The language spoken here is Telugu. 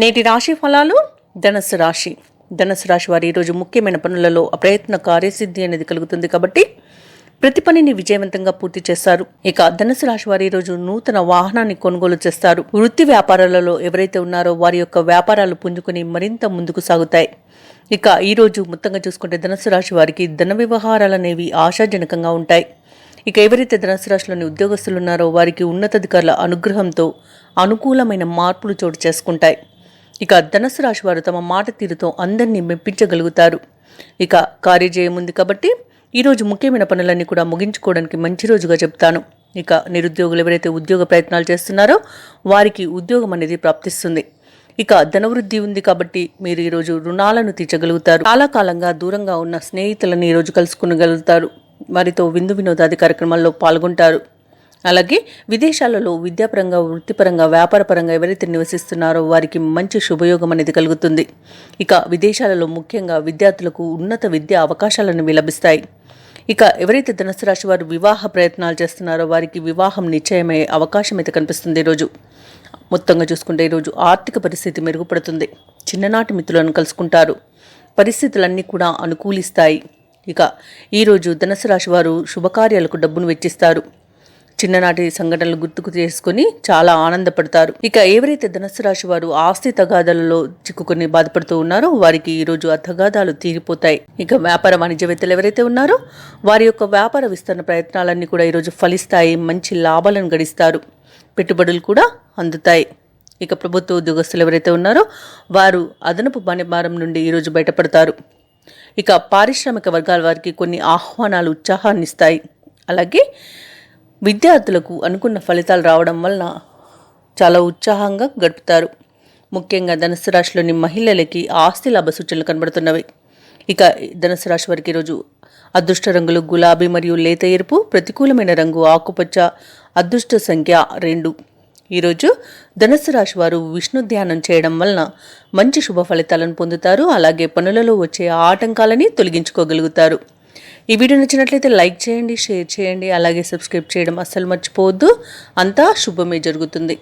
నేటి రాశి ఫలాలు. ధనుసు రాశి. ధనుసు రాశి వారు ఈరోజు ముఖ్యమైన పనులలో అప్రయత్న కార్యసిద్ధి అనేది కలుగుతుంది కాబట్టి ప్రతి పనిని విజయవంతంగా పూర్తి చేస్తారు. ఇక ధనుసు రాశి వారు ఈరోజు నూతన వాహనాన్ని కొనుగోలు చేస్తారు. వృత్తి వ్యాపారాలలో ఎవరైతే ఉన్నారో వారి యొక్క వ్యాపారాలు పుంజుకుని మరింత ముందుకు సాగుతాయి. ఇక ఈరోజు మొత్తంగా చూసుకుంటే ధనుసు రాశి వారికి ధన వ్యవహారాలు అనేవి ఆశాజనకంగా ఉంటాయి. ఇక ఎవరైతే ధనుసు రాశిలోని ఉద్యోగస్తులు ఉన్నారో వారికి ఉన్నతాధికారుల అనుగ్రహంతో అనుకూలమైన మార్పులు చోటు చేసుకుంటాయి. ఇక ధనుసు రాశి వారు తమ మాట తీరుతో అందరినీ మెప్పించగలుగుతారు. ఇక కార్యజయం ఉంది కాబట్టి ఈరోజు ముఖ్యమైన పనులన్నీ కూడా ముగించుకోవడానికి మంచి రోజుగా చెప్తాను. ఇక నిరుద్యోగులు ఎవరైతే ఉద్యోగ ప్రయత్నాలు చేస్తున్నారో వారికి ఉద్యోగం అనేది ప్రాప్తిస్తుంది. ఇక ధనవృద్ధి ఉంది కాబట్టి మీరు ఈరోజు రుణాలను తీర్చగలుగుతారు. చాలా కాలంగా దూరంగా ఉన్న స్నేహితులను ఈరోజు కలుసుకునగలుగుతారు. వారితో విందు వినోదాది కార్యక్రమాల్లో పాల్గొంటారు. అలాగే విదేశాలలో విద్యాపరంగా, వృత్తిపరంగా, వ్యాపారపరంగా ఎవరైతే నివసిస్తున్నారో వారికి మంచి శుభయోగం అనేది కలుగుతుంది. ఇక విదేశాలలో ముఖ్యంగా విద్యార్థులకు ఉన్నత విద్యా అవకాశాలు అనేవి లభిస్తాయి. ఇక ఎవరైతే ధనుసు రాశి వారు వివాహ ప్రయత్నాలు చేస్తున్నారో వారికి వివాహం నిశ్చయమయ్యే అవకాశం అయితే కనిపిస్తుంది. ఈరోజు మొత్తంగా చూసుకుంటే ఈరోజు ఆర్థిక పరిస్థితి మెరుగుపడుతుంది. చిన్ననాటి మిత్రులను కలుసుకుంటారు. పరిస్థితులన్నీ కూడా అనుకూలిస్తాయి. ఇక ఈరోజు ధనుసు రాశి వారు శుభకార్యాలకు డబ్బును వెచ్చిస్తారు. చిన్ననాటి సంఘటనలు గుర్తుకు చేసుకుని చాలా ఆనందపడతారు. ఇక ఎవరైతే ధనుసు రాశి వారు ఆస్తి తగాదాలలో చిక్కుకొని బాధపడుతూ ఉన్నారో వారికి ఈరోజు ఆ తగాదాలు తీరిపోతాయి. ఇక వ్యాపార వాణిజ్యవేత్తలు ఎవరైతే ఉన్నారో వారి యొక్క వ్యాపార విస్తరణ ప్రయత్నాలన్నీ కూడా ఈరోజు ఫలిస్తాయి. మంచి లాభాలను గడిస్తారు. పెట్టుబడులు కూడా అందుతాయి. ఇక ప్రభుత్వ ఉద్యోగస్తులు ఎవరైతే ఉన్నారో వారు అదనపు పని భారం నుండి ఈరోజు బయటపడతారు. ఇక పారిశ్రామిక వర్గాల వారికి కొన్ని ఆహ్వానాలు ఉత్సాహాన్ని ఇస్తాయి. అలాగే విద్యార్థులకు అనుకున్న ఫలితాలు రావడం వలన చాలా ఉత్సాహంగా గడుపుతారు. ముఖ్యంగా ధనుసు రాశిలోని మహిళలకి ఆస్తి లాభ సూచనలు కనబడుతున్నవి. ఇక ధనుసు రాశి వారికి ఈరోజు అదృష్ట రంగులు గులాబీ మరియు లేత ఎరుపు, ప్రతికూలమైన రంగు ఆకుపచ్చ, అదృష్ట సంఖ్య 2. ఈరోజు ధనుసు రాశి వారు విష్ణు ధ్యానం చేయడం వలన మంచి శుభ ఫలితాలను పొందుతారు. అలాగే పనులలో వచ్చే ఆటంకాలని తొలగించుకోగలుగుతారు. ఈ వీడియో నచ్చినట్లయితే లైక్ చేయండి, షేర్ చేయండి, అలాగే సబ్స్క్రైబ్ చేయడం అస్సలు మర్చిపోవద్దు. అంతా శుభమే జరుగుతుంది.